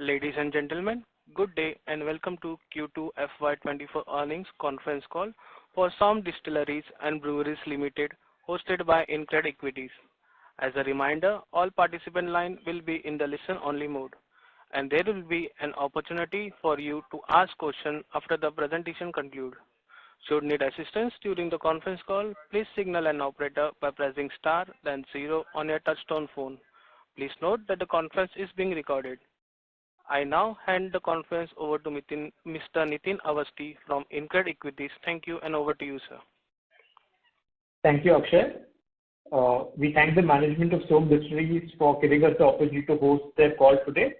Ladies and gentlemen, good day and welcome to Q2 FY24 earnings conference call for some Distilleries and Breweries Limited, hosted by InCred Equities. As a reminder, all participant line will be in the listen-only mode, and there will be an opportunity for you to ask questions after the presentation concludes. Should need assistance during the conference call, please signal an operator by pressing star then 0 on your touchtone phone. Please note that the conference is being recorded. I now hand the conference over to Mr. Nitin Awasthi from InCred Equities. Thank you, and over to you, sir. Thank you, Akshay. We thank the management of Som Distilleries for giving us the opportunity to host their call today.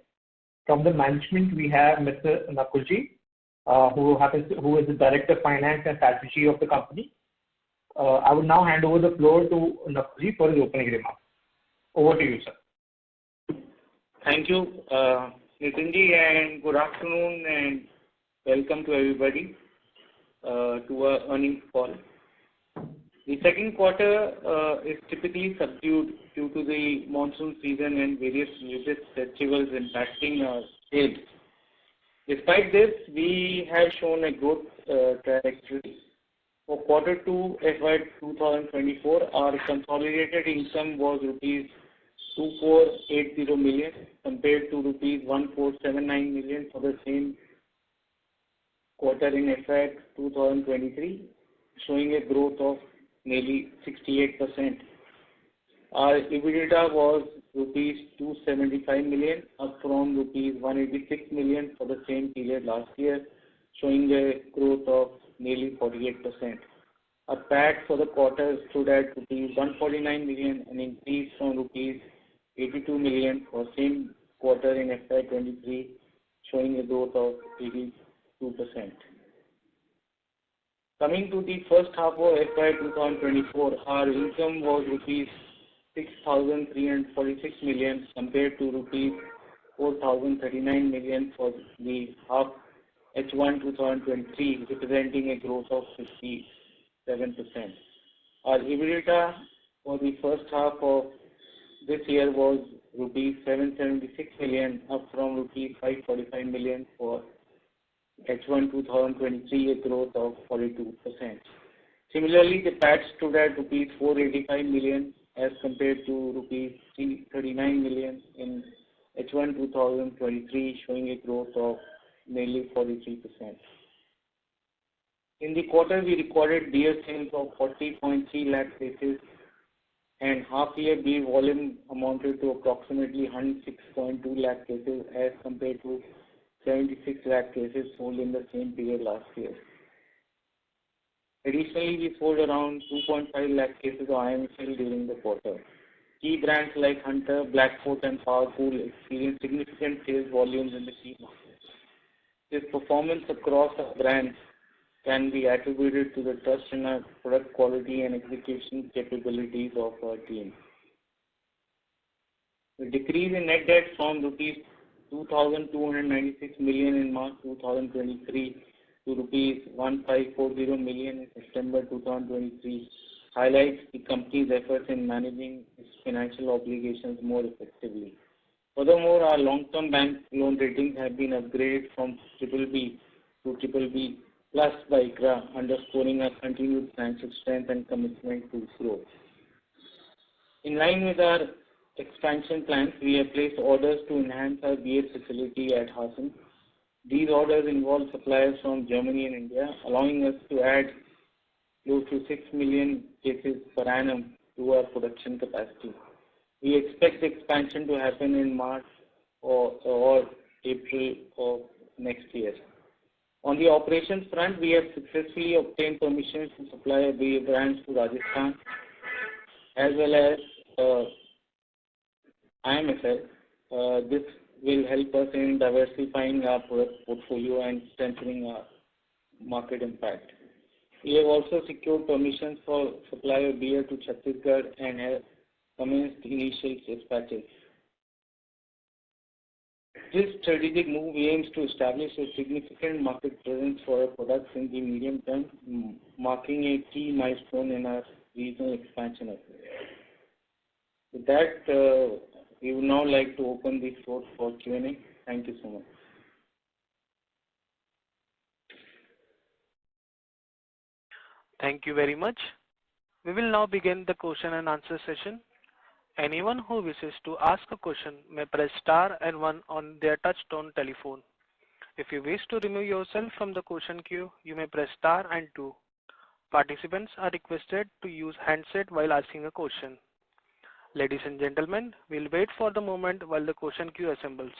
From the management, we have Mr. Nakulji, who is the Director of Finance and Strategy of the company. I will now hand over the floor to Nakulji for his opening remarks. Over to you, sir. Thank you, Nitinji, and good afternoon and welcome to everybody to our earnings call. The second quarter is typically subdued due to the monsoon season and various religious festivals impacting our sales. Despite this, we have shown a growth trajectory. For quarter 2 FY 2024, our consolidated income was rupees 2480 million compared to rupees 1479 million for the same quarter in FY 2023, showing a growth of nearly 68%. Our EBITDA was rupees 275 million, up from rupees 186 million for the same period last year, showing a growth of nearly 48%. Our PAT for the quarter stood at rupees 149 million, an increase from rupees 82 million for same quarter in FY23, showing a growth of 82%. Coming to the first half of FY 2024, our income was rupees 6,346 million compared to rupees 4,039 million for the half H1 2023, representing a growth of 57%. Our EBITDA for the first half of this year was rupees 776 million, up from rupees 545 million for H1 2023, a growth of 42%. Similarly, the PAT stood at rupees 485 million as compared to rupees 339 million in H1 2023, showing a growth of nearly 43%. In the quarter, we recorded beer sales of 40.3 lakh cases, and half-year beer volume amounted to approximately 106.2 lakh cases as compared to 76 lakh cases sold in the same period last year. Additionally, we sold around 2.5 lakh cases of IMFL during the quarter. Key brands like Hunter, Blackfoot, and Powerful experienced significant sales volumes in the key markets. This performance across our brands can be attributed to the trust in our product quality and execution capabilities of our team. The decrease in net debt from rupees 2,296 million in March 2023 to rupees 1,540 million in September 2023 highlights the company's efforts in managing its financial obligations more effectively. Furthermore, our long-term bank loan ratings have been upgraded from BBB to BBB Plus by ICRA, underscoring our continued financial strength and commitment to growth. In line with our expansion plans, we have placed orders to enhance our beer facility at Hassan. These orders involve suppliers from Germany and India, allowing us to add close to 6 million cases per annum to our production capacity. We expect the expansion to happen in March or April of next year. On the operations front, we have successfully obtained permissions to supply beer brands to Rajasthan as well as IMFL. This will help us in diversifying our product portfolio and strengthening our market impact. We have also secured permissions for supply of beer to Chhattisgarh and have commenced initial dispatches. This strategic move aims to establish a significant market presence for our products in the medium term, marking a key milestone in our regional expansion efforts. With that, we would now like to open the floor for Q&A. Thank you so much. Thank you very much. We will now begin the question and answer session. Anyone who wishes to ask a question may press star and one on their touch-tone telephone. If you wish to remove yourself from the question queue, you may press star and two. Participants are requested to use handset while asking a question. Ladies and gentlemen, we'll wait for the moment while the question queue assembles.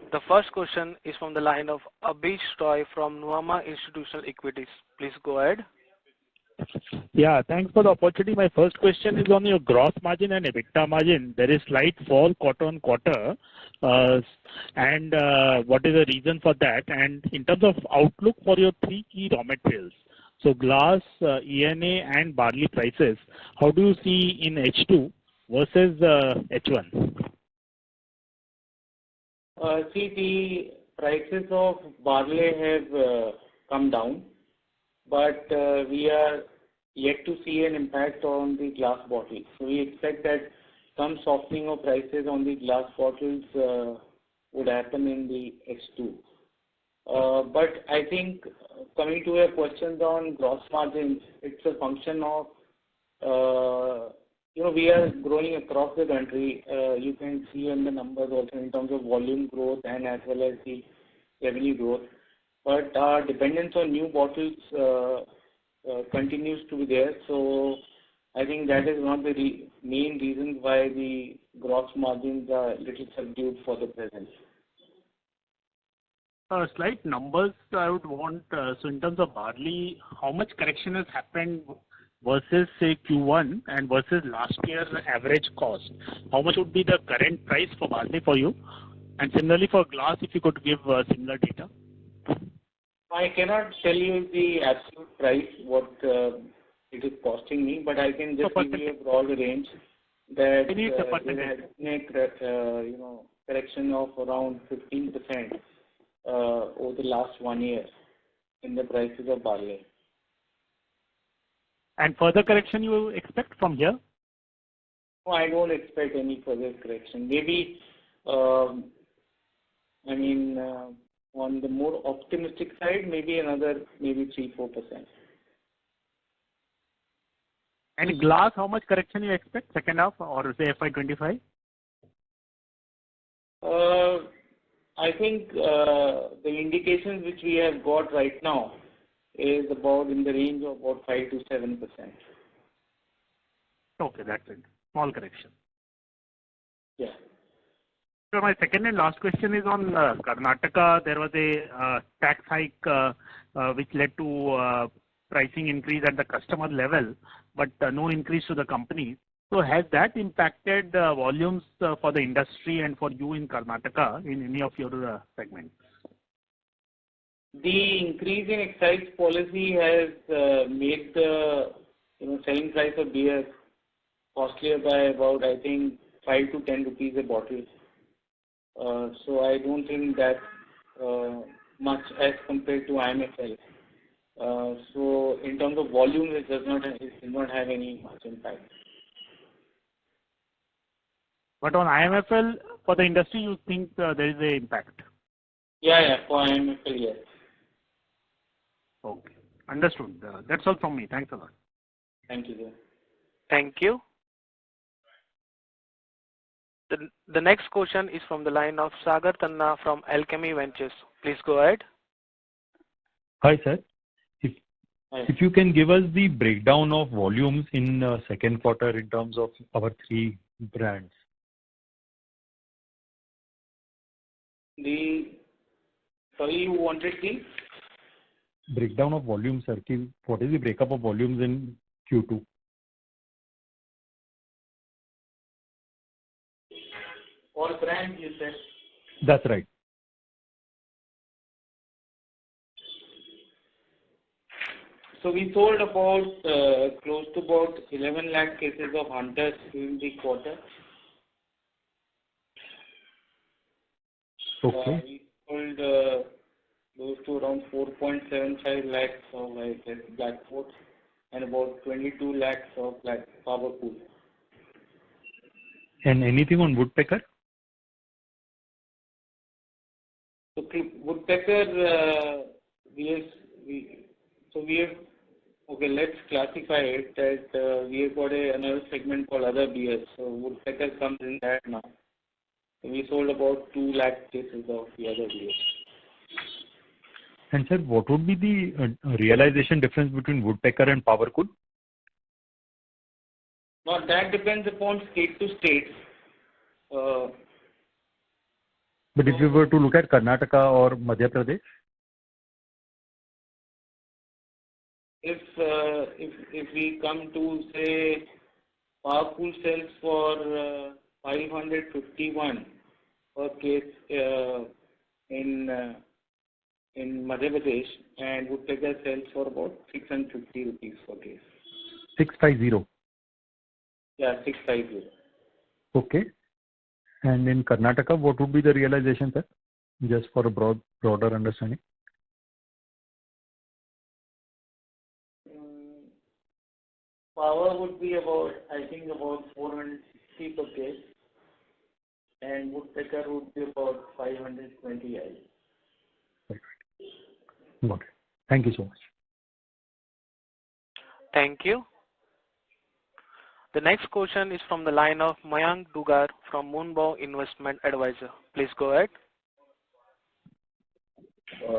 The first question is from the line of Abhish Roy from Nuvama Institutional Equities. Please go ahead. Yeah, thanks for the opportunity. My first question is on your gross margin and EBITDA margin. There is slight fall quarter on quarter. And what is the reason for that? And in terms of outlook for your three key raw materials, so glass, ENA, and barley prices, how do you see in H2 versus H1? See, the prices of barley have come down, but we are yet to see an impact on the glass bottles. So we expect that some softening of prices on the glass bottles would happen in the H2. But I think coming to your questions on gross margins, it's a function of we are growing across the country. You can see in the numbers also in terms of volume growth and as well as the revenue growth. But our dependence on new bottles continues to be there. So I think that is one of the main reasons why the gross margins are a little subdued for the present. Slight numbers I would want. So in terms of barley, how much correction has happened versus say Q1 and versus last year's average cost? How much would be the current price for barley for you? And similarly for glass, if you could give similar data. I cannot tell you the absolute price, what it is costing me, but I can just give you a broad range that there has been a correction of around 15% over the last 1 year in the prices of barley. And further correction you expect from here? No, I don't expect any further correction. Maybe, on the more optimistic side, maybe another 3-4%. And glass, how much correction you expect second half or say FY25? I think the indications which we have got right now is about in the range of about 5 to 7%. Okay, that's it. Small correction. Yeah. So my second and last question is on Karnataka. There was a tax hike which led to pricing increase at the customer level, but no increase to the company. So has that impacted volumes for the industry and for you in Karnataka in any of your segments? The increase in excise policy has made the selling price of beer costlier by about, I think, 5 to 10 rupees a bottle. So I don't think that much as compared to IMFL. So in terms of volume, it does not have any much impact. But on IMFL, for the industry, you think there is an impact? Yeah, for IMFL, yes. Okay, understood. That's all from me. Thanks a lot. Thank you, sir. Thank you. The next question is from the line of Sagar Tanna from Alchemy Ventures. Please go ahead. Hi, sir. If you can give us the breakdown of volumes in second quarter in terms of our three brands. Sorry, you wanted the? Breakdown of volumes, sir. What is the breakup of volumes in Q2? All brands you said? That's right. So we sold about close to about 11 lakh cases of Hunters during the quarter. Okay. We sold close to around 4.75 lakhs of Blackfort and about 22 lakhs of Power Pool. And anything on Woodpecker? So Woodpecker, okay, let's classify it that we have got another segment called other beers. So Woodpecker comes in that now. So we sold about 2 lakh cases of the other beers. And sir, what would be the realization difference between Woodpecker and Power Cool? Now that depends upon state to state. But if you were to look at Karnataka or Madhya Pradesh? If we come to say Power Pool sells for 551 per case in Madhya Pradesh, and Woodpecker sells for about 650 rupees per case. 650. Yeah, 650. Okay. And in Karnataka, what would be the realization, sir? Just for a broader understanding. Power would be about, I think, about 460 per case, and Woodpecker would be about 520. Got it. Thank you so much. Thank you. The next question is from the line of Mayank Dugar from Moonbow Investment Advisor. Please go ahead.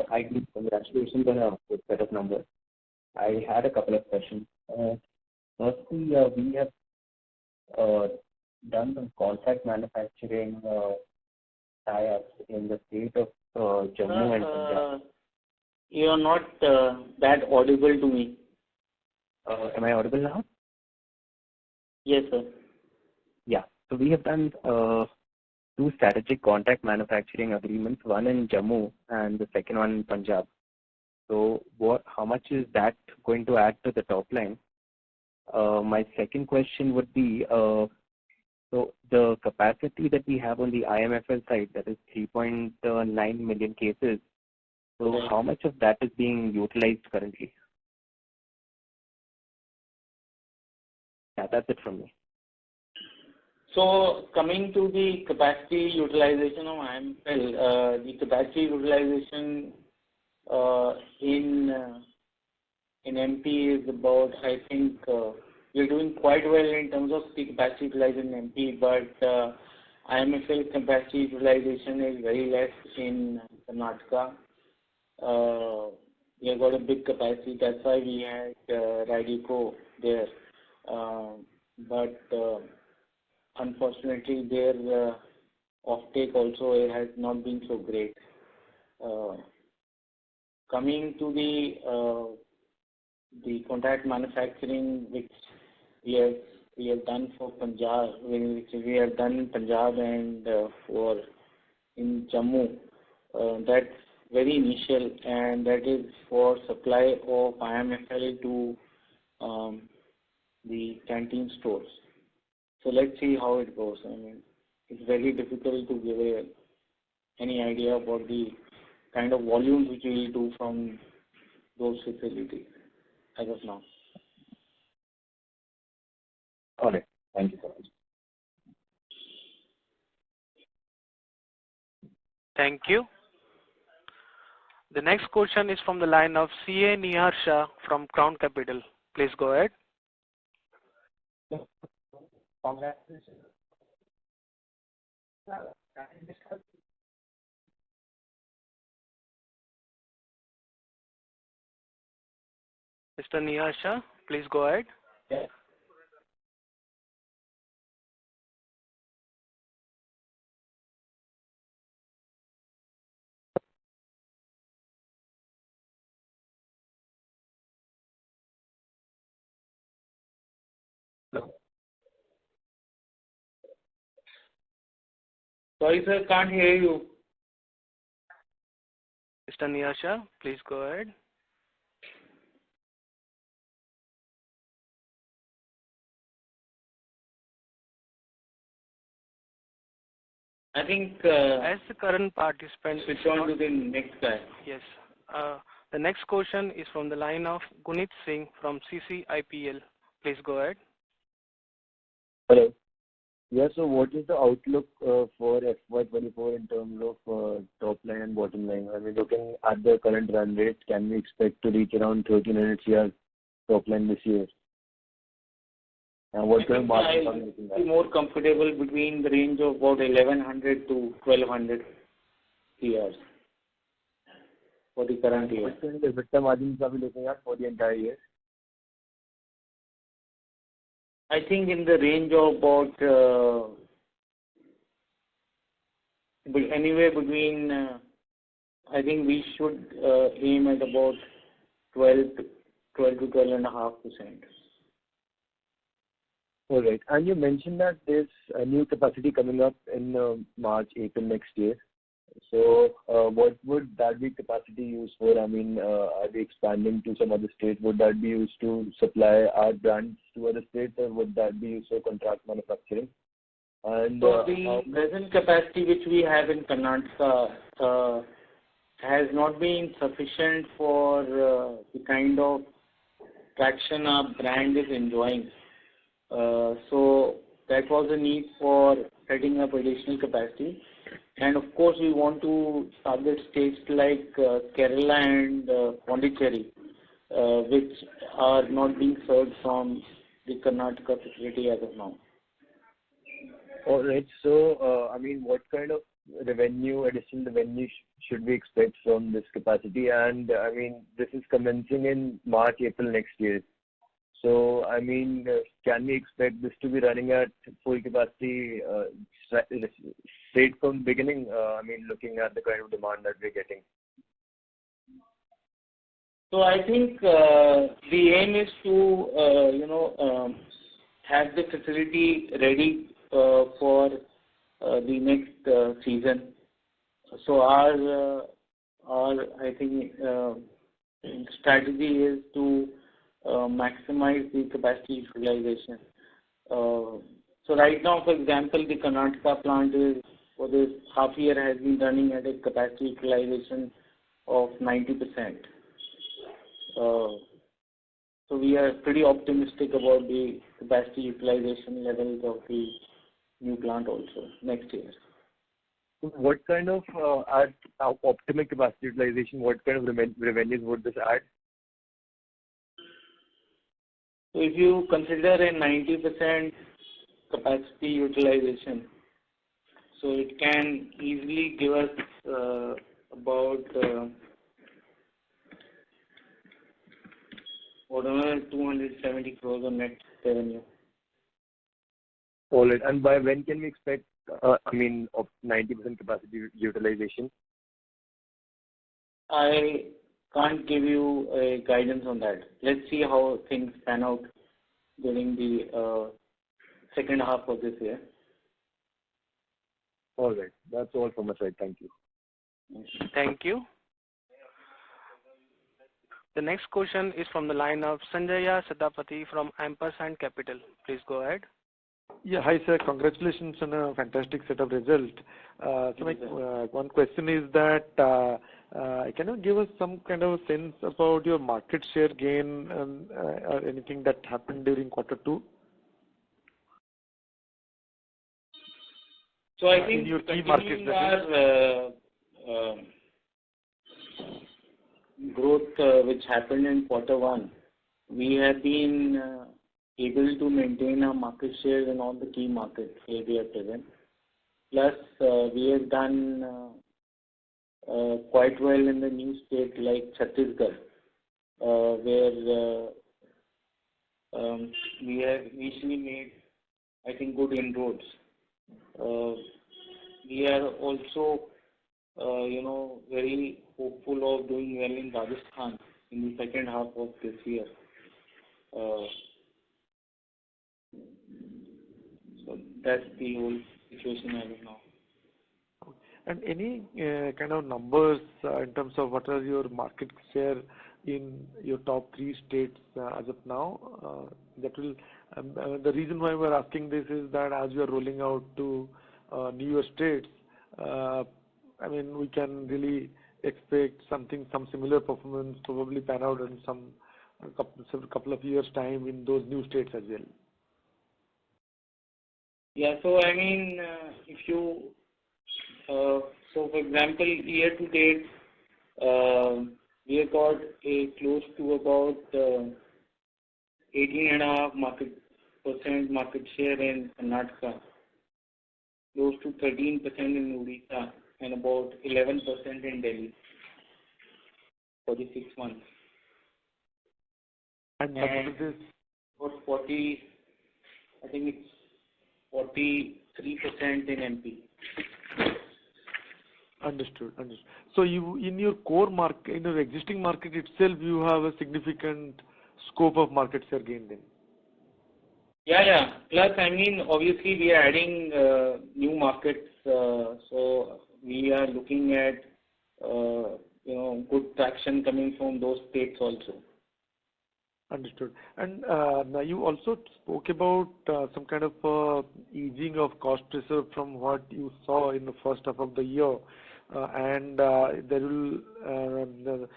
I give congratulations on a good set of numbers. I had a couple of questions. Firstly, we have done some contract manufacturing tie-ups in the state of Jammu and Punjab. You are not that audible to me. Am I audible now? Yes, sir. Yeah. So we have done 2 strategic contract manufacturing agreements, one in Jammu and the second one in Punjab. So how much is that going to add to the top line? My second question would be, so the capacity that we have on the IMFL side, that is 3.9 million cases. So how much of that is being utilized currently? Yeah, that's it from me. So coming to the capacity utilization of IMFL, the capacity utilization in MP is about, I think, we're doing quite well in terms of the capacity utilization in MP, but IMFL capacity utilization is very less in Karnataka. We have got a big capacity, that's why we had Radico there. But unfortunately, their offtake also has not been so great. Coming to the contract manufacturing which we have done for Punjab, which we have done in Punjab and for in Jammu, that's very initial, and that is for supply of IMFL to the canteen stores. So let's see how it goes. I mean, it's very difficult to give any idea about the kind of volumes which we will do from those facilities as of now. All right. Thank you so much. Thank you. The next question is from the line of CA Nihar Shah from Crown Capital. Please go ahead. Congratulations. Mr. Nihar Shah, please go ahead. Yeah. Sorry, sir, can't hear you. Mr. Niyasha, please go ahead. I think As the current participant switch on to the next guy. yes. The next question is from the line of Gunit Singh from CCIPL. Please go ahead. Hello. Yeah, so what is the outlook for FY24 in terms of top line and bottom line? I mean, looking at the current run rate, can we expect to reach around 1,300 CR top line this year? And what kind of margins are we looking I at? more comfortable between the range of about 1,100 to 1,200 CRs for the current year. What kind of EBITDA margins are we looking at for the entire year? I think in the range of about anywhere between, I think we should aim at about 12 to 12.5%. All right. And you mentioned that there's a new capacity coming up in March, April next year. So what would that be capacity used for? I mean, are we expanding to some other state? Would that be used to supply our brands to other states, or would that be used for contract manufacturing? And So the present capacity which we have in Karnataka has not been sufficient for the kind of traction our brand is enjoying. So that was a need for setting up additional capacity. And of course, we want to target states like Kerala and Pondicherry, which are not being served from the Karnataka facility as of now. all right. So I mean, what kind of additional revenue should we expect from this capacity? And I mean, this is commencing in March, April next year. So, I mean, can we expect this to be running at full capacity straight from beginning? I mean, looking at the kind of demand that we're getting. So I think the aim is to, have the facility ready for the next season. So our I think strategy is to maximize the capacity utilization. So right now, for example, the Karnataka plant is for this half year has been running at a capacity utilization of 90%. So we are pretty optimistic about the capacity utilization levels of the new plant also next year. What kind of at optimal capacity utilization, what kind of revenues would this add? So if you consider a 90% capacity utilization, so it can easily give us about whatever 270 crores of net revenue. All right. And by when can we expect, of 90% capacity utilization? I can't give you a guidance on that. Let's see how things pan out during the second half of this year. All right. That's all from my side. Thank you. Thank you. The next question is from the line of Sanjaya Sadapati from Ampersand Capital. Please go ahead. Yeah, hi sir. Congratulations on a fantastic set of results. So my one question is that can you give us some kind of sense about your market share gain or anything that happened during Q2? So I think in your key markets, our growth which happened in Q1, we have been able to maintain our market share in all the key markets where we are present. Plus, we have done quite well in the new state like Chhattisgarh, where we have recently made, I think, good inroads. We are also, very hopeful of doing well in Rajasthan in the second half of this year. So that's the whole situation as of now. And any kind of numbers in terms of what are your market share in your top 3 states as of now? That will. The reason why we're asking this is that as we are rolling out to newer states, I mean, we can really expect some similar performance probably pan out in couple of years' time in those new states as well. Yeah, so I mean, if you, so for example, year to date, we have got a close to about 18.5% market share in Karnataka, close to 13% in Odisha, and about 11% in Delhi for the 6 months. And this about 40, I think it's 43% in MP. Understood. So you, in your core market, in your existing market itself, you have a significant scope of market share gain then. Yeah. Plus, I mean, obviously we are adding new markets, so we are looking at good traction coming from those states also. Understood. And now you also spoke about some kind of easing of cost pressure from what you saw in the first half of the year, and there will and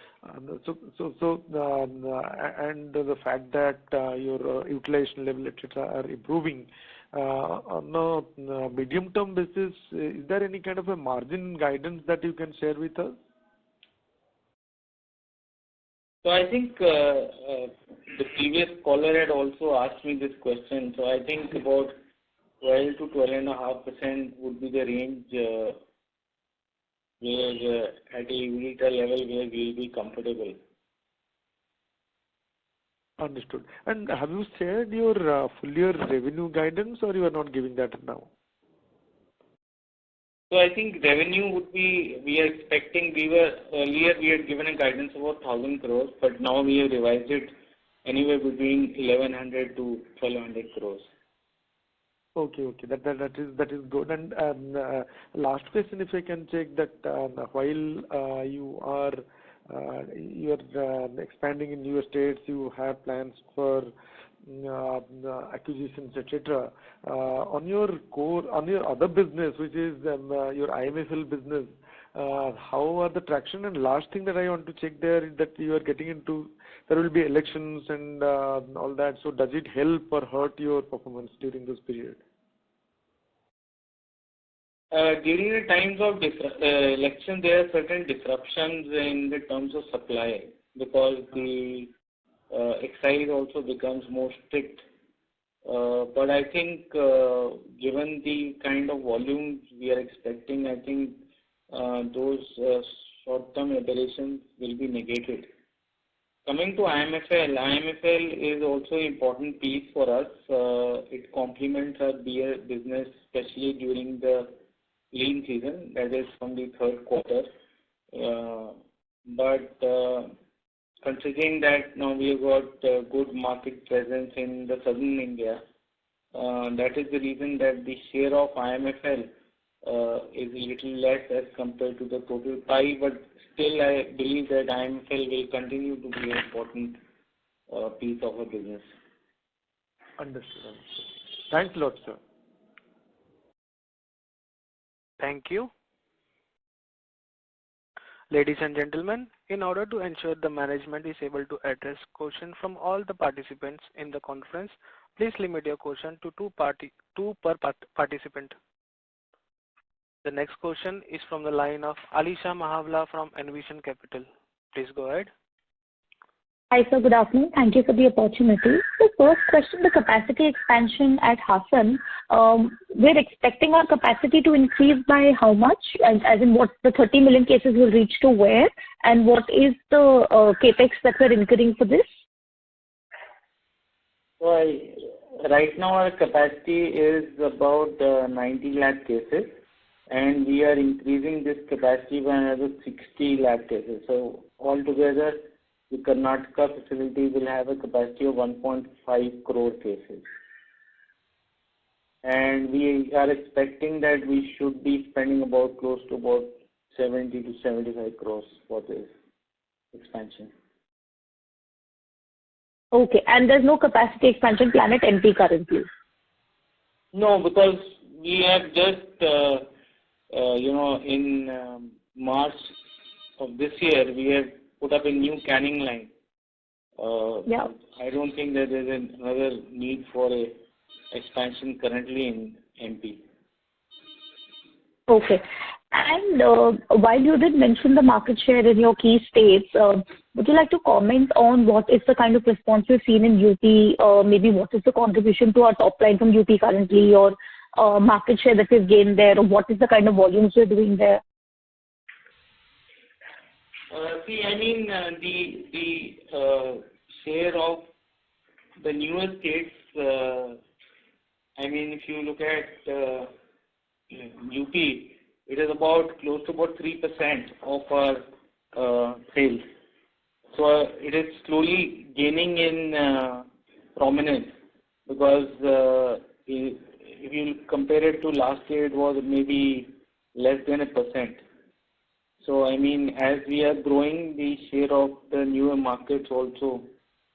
the fact that your utilization level etc. are improving. On a medium-term basis, is there any kind of a margin guidance that you can share with us? So I think the previous caller had also asked me this question. So I think about 12 to 12.5% would be the range where at a EBITDA level where we will be comfortable. Understood. And have you shared your full year revenue guidance, or you are not giving that now? So I think revenue would be, we are expecting, earlier we had given a guidance of about 1,000 crores, but now we have revised it anywhere between 1,100 to 1,200 crores. Okay. That is good. And last question, if I can check that while you are expanding in newer states, you have plans for acquisitions, etc. On your other business, which is your IMFL business, how are the traction? And last thing that I want to check there is that you are getting into, there will be elections and all that. So does it help or hurt your performance during this period? During the times of election, there are certain disruptions in the terms of supply because the excise also becomes more strict. But I think given the kind of volumes we are expecting, I think those short-term aberrations will be negated. Coming to IMFL is also an important piece for us. It complements our beer business, especially during the lean season, that is from the third quarter. But considering that now we have got good market presence in the southern India, that is the reason that the share of IMFL is a little less as compared to the total pie, but still I believe that IMFL will continue to be an important piece of our business. Understood. Thanks a lot, sir. Thank you. Ladies and gentlemen, in order to ensure the management is able to address questions from all the participants in the conference, please limit your question to two per participant. The next question is from the line of Alisha Mahavla from Envision Capital. Please go ahead. Hi, sir. Good afternoon. Thank you for the opportunity. So first question, the capacity expansion at Hassan. We're expecting our capacity to increase by how much? As in what the 30 million cases will reach to where? And what is the capex that we're incurring for this? So right now our capacity is about 90 lakh cases, and we are increasing this capacity by another 60 lakh cases. So altogether, the Karnataka facility will have a capacity of 1.5 crore cases. and we are expecting that we should be spending about close to about 70 to 75 crores for this expansion. Okay, and there's no capacity expansion plan at MP currently? No, because we have just, in March of this year, we have put up a new canning line. Yeah. I don't think that there is another need for a expansion currently in MP. Okay. And while you did mention the market share in your key states, would you like to comment on what is the kind of response you've seen in UP, maybe what is the contribution to our top line from UP currently, or market share that we've gained there, or what is the kind of volumes we're doing there? The share of the newer states, if you look at UP, it is about close to about 3% of our sales. So it is slowly gaining in prominence, because if you compare it to last year, it was maybe less than 1%. So as we are growing, the share of the newer markets also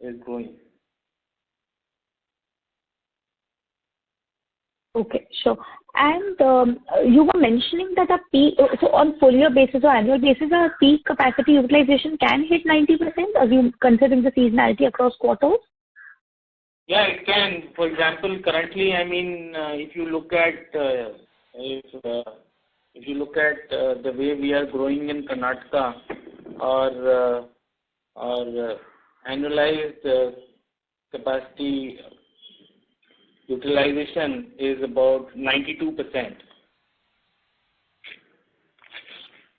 is growing. Okay, sure. And you were mentioning that a peak, so on full year basis or annual basis, our peak capacity utilization can hit 90%, considering the seasonality across quarters? Yeah, it can. For example, currently, if you look at the way we are growing in Karnataka, our annualized capacity utilization is about 92%.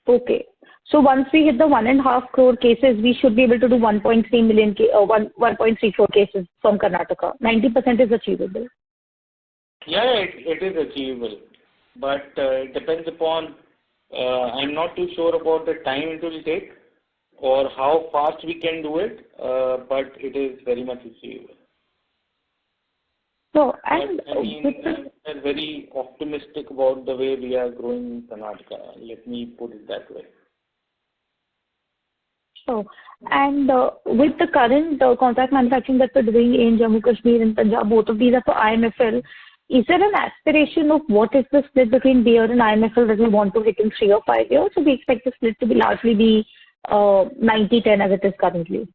Okay. So once we hit the 1.5 crore cases, we should be able to do 1.34 cases from Karnataka. 90% is achievable. Yeah, it is achievable. But it depends upon, I'm not too sure about the time it will take or how fast we can do it, but it is very much achievable. So, and I'm very optimistic about the way we are growing in Karnataka. Let me put it that way. So, and with the current contract manufacturing that we're doing in Jammu Kashmir and Punjab, both of these are for IMFL. Is there an aspiration of what is the split between beer and IMFL that we want to hit in 3 or 5 years? So we expect the split to be largely be 90-10 as it is currently.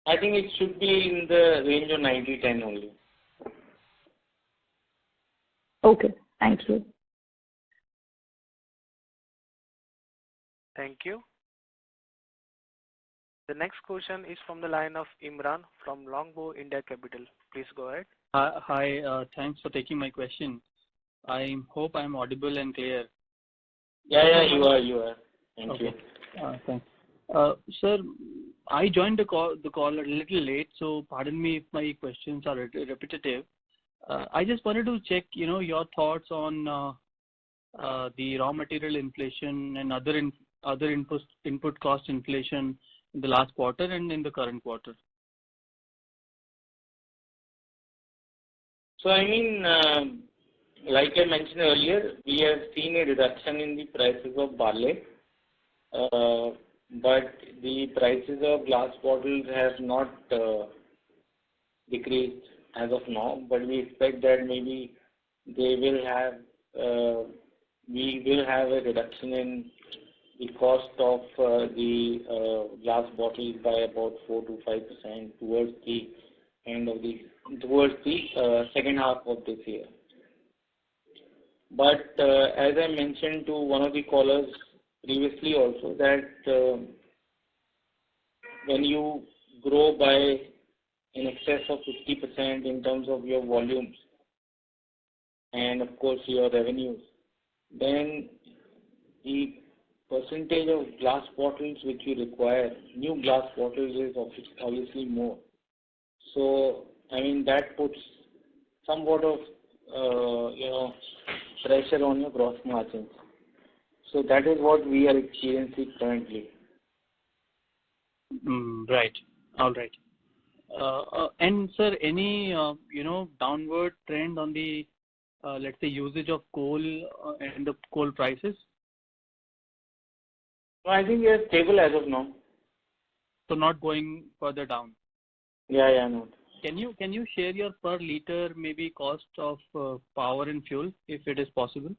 I think it should be in the range of 90-10 only. Okay, thank you. Thank you. The next question is from the line of Imran from Longbow India Capital. Please go ahead. Hi, thanks for taking my question. I hope I'm audible and clear. Yeah, you are. Thank you. Thanks. Sir, I joined the call a little late, so pardon me if my questions are repetitive. I just wanted to check, your thoughts on the raw material inflation and other input cost inflation in the last quarter and in the current quarter. So like I mentioned earlier, we have seen a reduction in the prices of barley, but the prices of glass bottles have not decreased as of now. But we expect that maybe we will have a reduction in the cost of the glass bottles by about 4 to 5% towards the second half of this year. But as I mentioned to one of the callers previously also, that when you grow by in excess of 50% in terms of your volumes and of course your revenues, then the percentage of glass bottles which you require, new glass bottles, is obviously more. So that puts somewhat of pressure on your gross margins. So that is what we are experiencing currently. Right. All right. And sir, any downward trend on the let's say usage of coal and the coal prices? So I think we are stable as of now. So not going further down. Yeah, no. Can you share your per liter maybe cost of power and fuel if it is possible?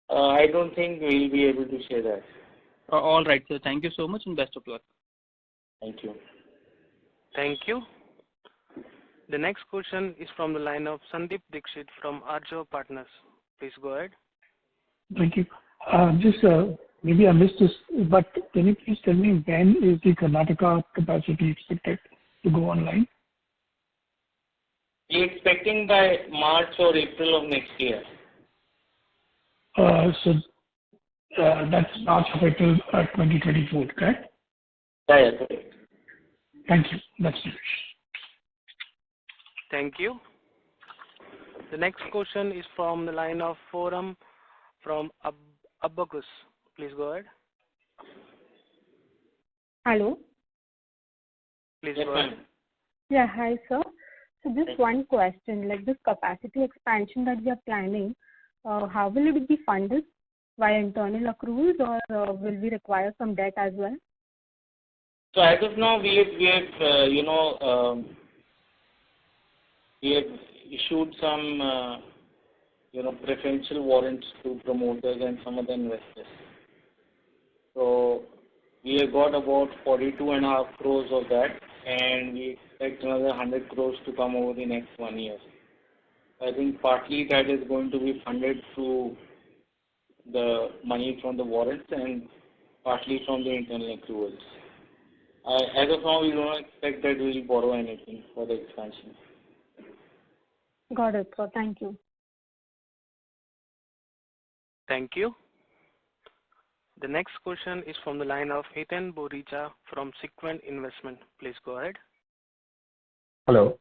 I don't think we'll be able to share that. All right, sir. Thank you so much and best of luck. Thank you. Thank you. The next question is from the line of Sandeep Dixit from Arjo Partners. Please go ahead. Thank you. Maybe I missed this, but can you please tell me when is the Karnataka capacity expected to go online? We're expecting by March or April of next year. That's March of April 2024, correct? Yeah, correct. Thank you. That's it. Thank you. The next question is from the line of Forum from Abacus. Please go ahead. Hello. Please go ahead. Yeah, hi sir. So just one question, like this capacity expansion that we are planning, how will it be funded? Via internal accruals or will we require some debt as well? So as of now, we have issued some preferential warrants to promoters and some other investors. So we have got about 42.5 crores of that, and we expect another 100 crores to come over the next 1 year. I think partly that is going to be funded through the money from the warrants and partly from the internal accruals. As of now, we don't expect that we will borrow anything for the expansion. Got it, sir. Thank you. Thank you. The next question is from the line of Hiten Boricha from Sequent Investment. Please go ahead. Hello.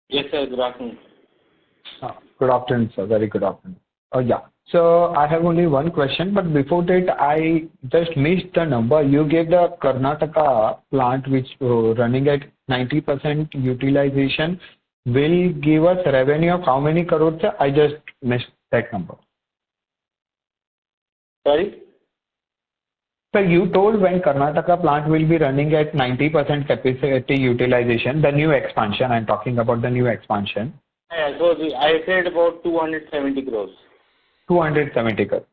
Yes, sir. Good afternoon. Good afternoon, sir. Very good afternoon. Yeah. So I have only one question, but before that, I just missed the number. You gave the Karnataka plant, which running at 90% utilization, will give us revenue of how many crores? I just missed that number. Sorry? So you told when Karnataka plant will be running at 90% capacity utilization, the new expansion, I'm talking about the new expansion. Yeah, so I said about 270 crores. 270 crores.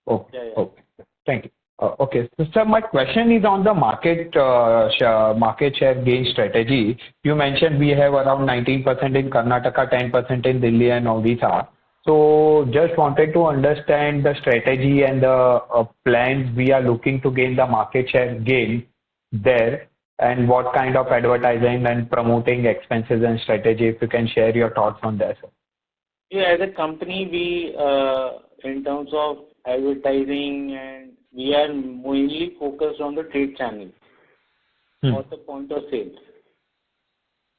Okay. Yeah. Okay. Thank you. Okay. So, sir, my question is on the market share gain strategy. You mentioned we have around 19% in Karnataka, 10% in Delhi and Odisha. So just wanted to understand the strategy and the plans we are looking to gain the market share gain there, and what kind of advertising and promoting expenses and strategy, if you can share your thoughts on that, sir. Yeah, as a company, we, in terms of advertising, and we are mainly focused on the trade channel or the point of sale.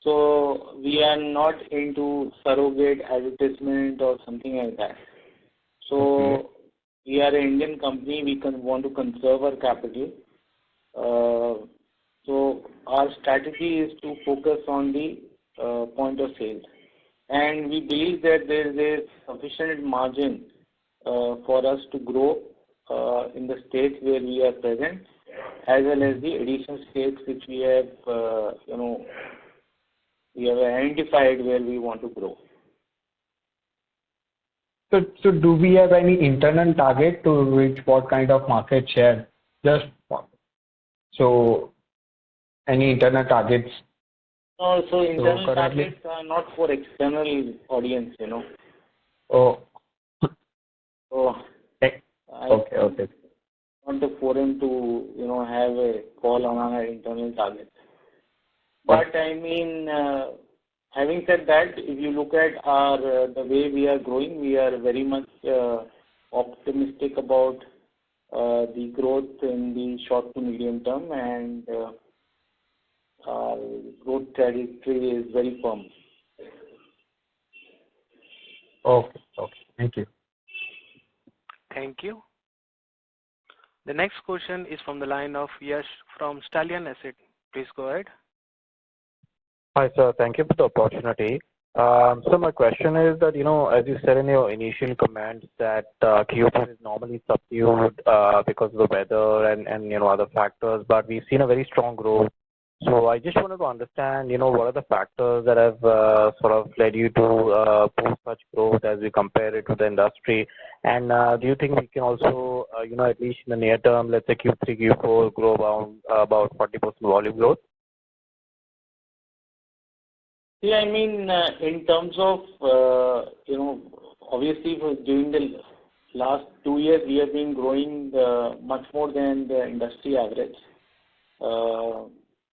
So we are not into surrogate advertisement or something like that. So we are an Indian company. We want to conserve our capital. So our strategy is to focus on the point of sale, and we believe that there is a sufficient margin for us to grow in the states where we are present, as well as the additional states which we have, we have identified where we want to grow. So do we have any internal target to reach what kind of market share? Just so any internal targets? No, so internal targets are not for external audience, Oh. So Okay. Not the forum to have a call on our internal targets. But I mean, having said that, if you look at the way we are growing, we are very much optimistic about the growth in the short to medium term, and our growth trajectory is very firm. Okay. Thank you. Thank you. The next question is from the line of Yash from Stallion Asset. Please go ahead. Hi, sir. Thank you for the opportunity. So my question is that, as you said in your initial comments that Q4 is normally subdued because of the weather and other factors, but we've seen a very strong growth. So I just wanted to understand, what are the factors that have sort of led you to post such growth as we compare it to the industry? And do you think we can also, at least in the near term, let's say Q3, Q4, grow about 40% volume growth? Yeah, I mean, in terms of, obviously during the last 2 years, we have been growing much more than the industry average.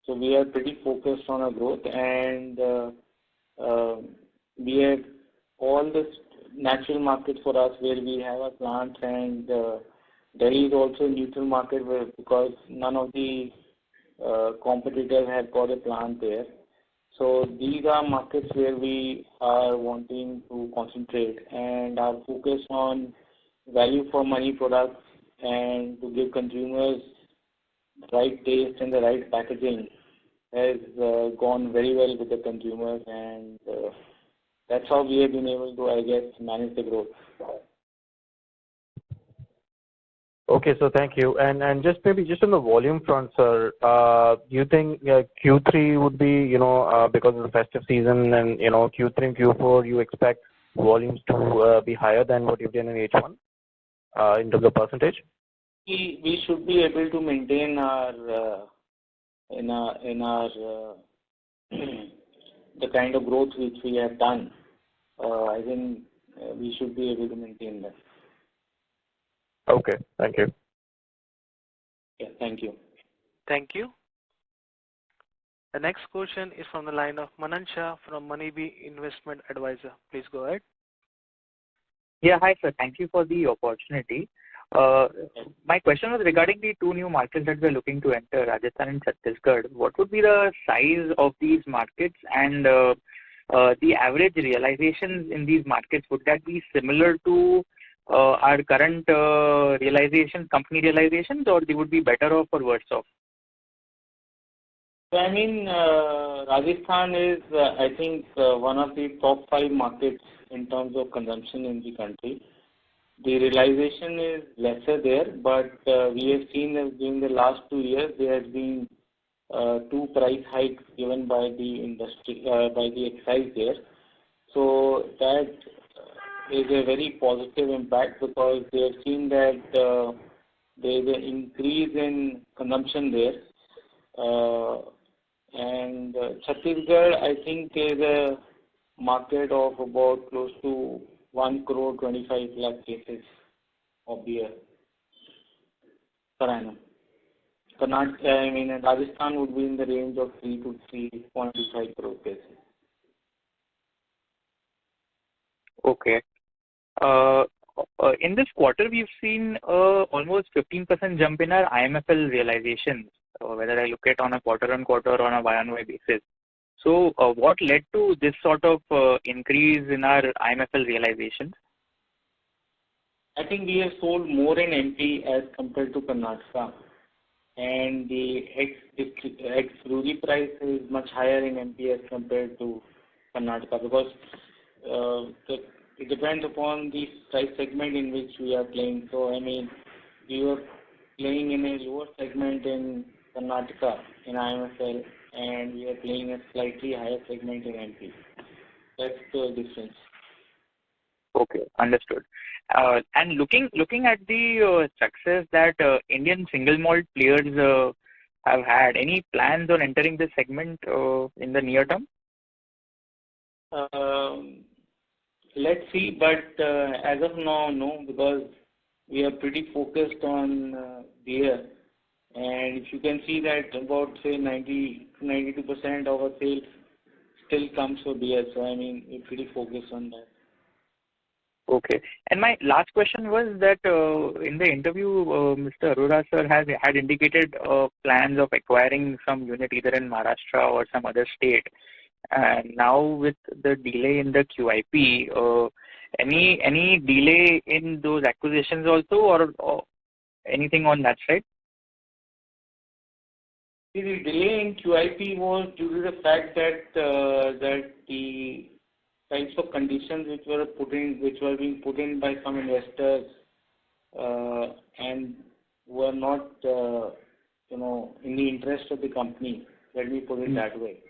So we are pretty focused on our growth, and we have all the natural markets for us where we have our plants, and Delhi is also a neutral market because none of the competitors have got a plant there. So these are markets where we are wanting to concentrate, and our focus on value for money products and to give consumers the right taste and the right packaging has gone very well with the consumers, and that's how we have been able to, I guess, manage the growth. Okay, so thank you. And just maybe just on the volume front, sir, do you think Q3 would be, because of the festive season and, Q3 and Q4, you expect volumes to be higher than what you've done in H1 in terms of percentage? We should be able to maintain our the kind of growth which we have done. I think we should be able to maintain that. Okay, thank you. Yeah, thank you. Thank you. The next question is from the line of Manan Shah from Moneybee Investment Advisor. Please go ahead. Yeah, hi sir. Thank you for the opportunity. My question was regarding the 2 new markets that we're looking to enter, Rajasthan and Chhattisgarh. What would be the size of these markets, and the average realizations in these markets? Would that be similar to our current company realizations, or they would be better off or worse off? So, I mean, Rajasthan is, I think, one of the top 5 markets in terms of consumption in the country. The realization is lesser there, but we have seen that during the last 2 years, there has been 2 price hikes given by the industry, by the excise there. So that is a very positive impact because they have seen that there is an increase in consumption there. And Chhattisgarh, I think, is a market of about close to 1 crore 25 lakh cases of beer per annum. Rajasthan would be in the range of 3 to 3.25 crore cases. Okay. In this quarter, we've seen almost 15% jump in our IMFL realizations, whether I look at on a quarter-on-quarter or on a Y-on-Y basis. So what led to this sort of increase in our IMFL realizations? I think we have sold more in MP as compared to Karnataka, and the ex-brewery price is much higher in MP as compared to Karnataka because it depends upon the price segment in which we are playing. So, I mean, we were playing in a lower segment in Karnataka in IMFL, and we are playing a slightly higher segment in MP. That's the difference. Okay, understood. And looking at the success that Indian single malt players have had, any plans on entering this segment in the near term? Let's see, but as of now, no, because we are pretty focused on beer. And if you can see that about, say, 92% of our sales still comes from beer. So, I mean, we're pretty focused on that. Okay. And my last question was that in the interview, Mr. Arora sir had indicated plans of acquiring some unit either in Maharashtra or some other state. And now with the delay in the QIP, any delay in those acquisitions also, or anything on that side? See, the delay in QIP was due to the fact that the types of conditions which were being put in by some investors and were not in the interest of the company. Let me put it that way.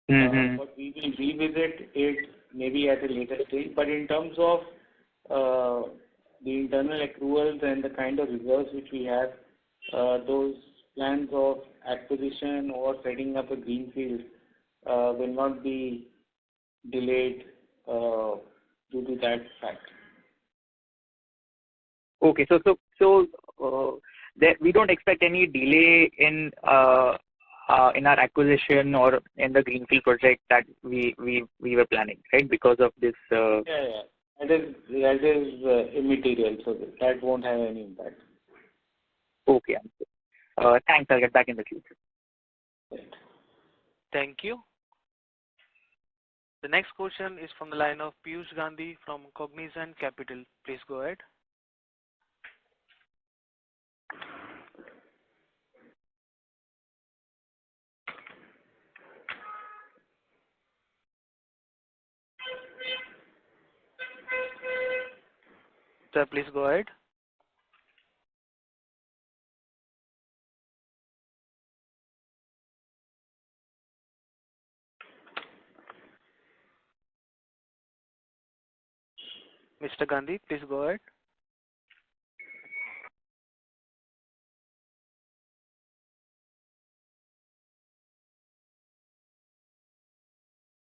But we will revisit it maybe at a later stage. But in terms of the internal accruals and the kind of reserves which we have, those plans of acquisition or setting up a greenfield will not be delayed due to that fact. Okay, so we don't expect any delay in our acquisition or in the greenfield project that we were planning, right? Because of this. Yeah. That is immaterial, so that won't have any impact. Okay. Thanks. I'll get back in the queue. Thank you. The next question is from the line of Piyush Gandhi from Cognizant Capital. Please go ahead. Sir, please go ahead. Mr. Gandhi, please go ahead.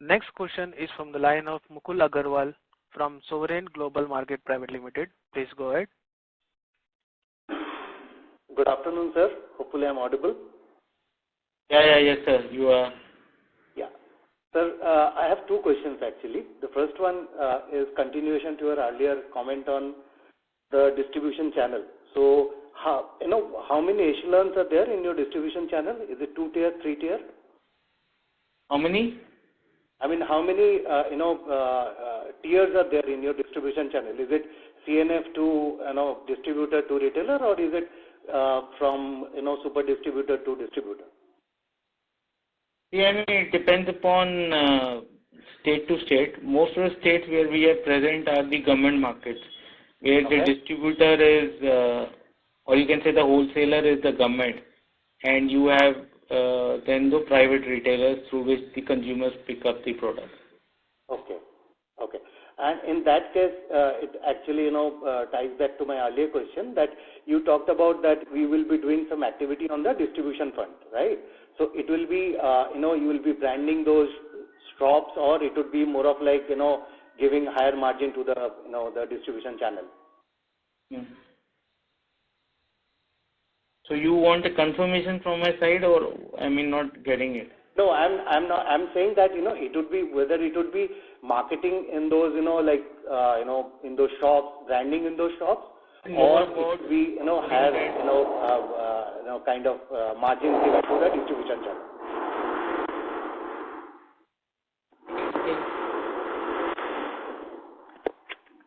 Next question is from the line of Mukul Agarwal from Sovereign Global Market Private Limited. Please go ahead. Good afternoon, sir. Hopefully I'm audible. Yes, sir. You are. Yeah. Sir, I have two questions actually. The first one is continuation to your earlier comment on the distribution channel. So, how many echelons are there in your distribution channel? Is it 2-tier, 3-tier? How many? I mean, how many tiers are there in your distribution channel? Is it CNF to distributor to retailer, or is it from super distributor to distributor? Yeah, I mean, it depends upon state to state. Most of the states where we are present are the government markets, where the distributor is, or you can say the wholesaler is the government, and you have then the private retailers through which the consumers pick up the product. Okay. And in that case, it actually ties back to my earlier question that you talked about that we will be doing some activity on the distribution front, right? So it will be you will be branding those shops, or it would be more of like giving higher margin to the the distribution channel. So you want a confirmation from my side, or I mean not getting it? No, I'm not. I'm saying that it would be whether it would be marketing in those in those shops, branding in those shops, or it would be have kind of margins given to the distribution channel.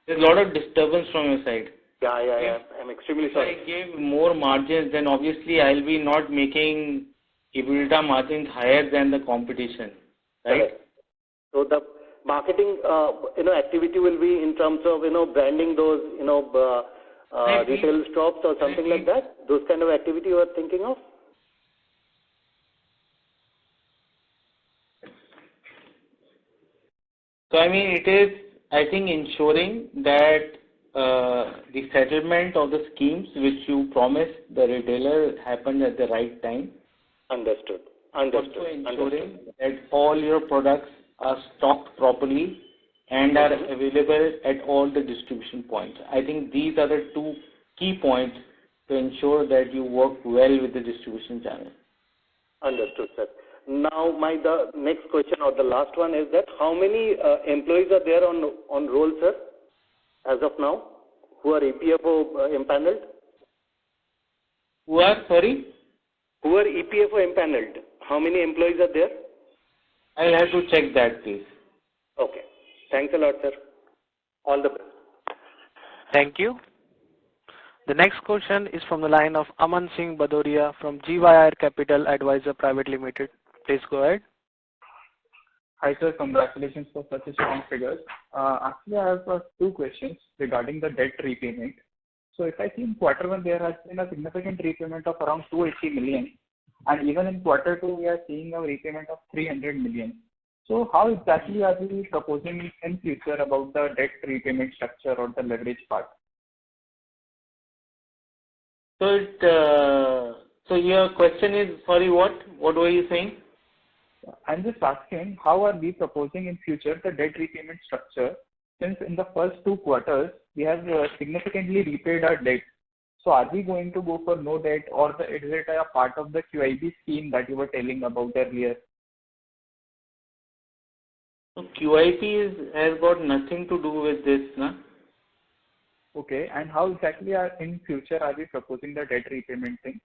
There's a lot of disturbance from your side. Yeah. I'm extremely sorry. If I give more margins, then obviously I'll be not making EBITDA margins higher than the competition, right? Correct. So the marketing activity will be in terms of branding those retail shops or something like that. Those kind of activity you are thinking of? So I mean, it is, I think, ensuring that the settlement of the schemes which you promised the retailer happened at the right time. Understood. Also ensuring that all your products are stocked properly and are available at all the distribution points. I think these are the two key points to ensure that you work well with the distribution channel. Understood, sir. Now, the next question or the last one is that how many employees are there on roll, sir, as of now, who are EPFO impaneled? Who are, sorry? Who are EPFO impaneled? How many employees are there? I'll have to check that, please. Okay. Thanks a lot, sir. All the best. Thank you. The next question is from the line of Aman Singh Badoria from GYR Capital Advisor Private Limited. Please go ahead. Hi, sir. Congratulations for such a strong figures. Actually, I have two questions regarding the debt repayment. So if I see in quarter one, there has been a significant repayment of around 280 million. And even in quarter two, we are seeing a repayment of 300 million. So how exactly are we proposing in future about the debt repayment structure or the leverage part? So your question is, sorry, what? What were you saying? I'm just asking, how are we proposing in future the debt repayment structure? Since in the first 2 quarters, we have significantly repaid our debt. So are we going to go for no debt, or is it a part of the QIB scheme that you were telling about earlier? So QIP has got nothing to do with this, na? Okay, and how exactly in future are we proposing the debt repayment thing?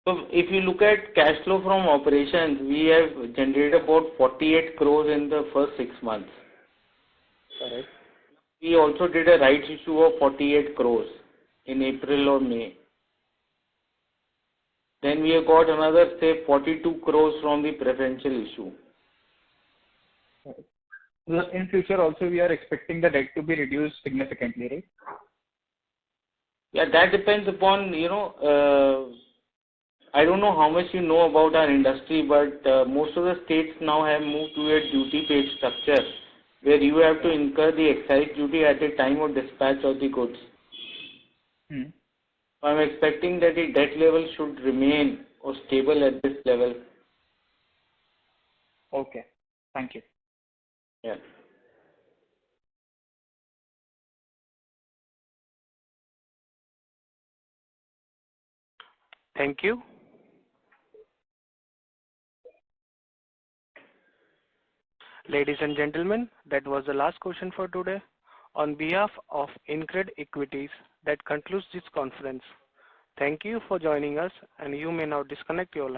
So if you look at cash flow from operations, we have generated about 48 crores in the first 6 months. Correct. We also did a rights issue of 48 crores in April or May. Then we have got another, say, 42 crores from the preferential issue. In future also, we are expecting the debt to be reduced significantly, right? Yeah, that depends upon, I don't know how much you know about our industry, but most of the states now have moved to a duty-paid structure where you have to incur the excise duty at the time of dispatch of the goods. I'm expecting that the debt level should remain or stable at this level. Okay, thank you. Yeah. Thank you. Ladies and gentlemen, that was the last question for today. On behalf of InCred Equities, that concludes this conference. Thank you for joining us, and you may now disconnect your line.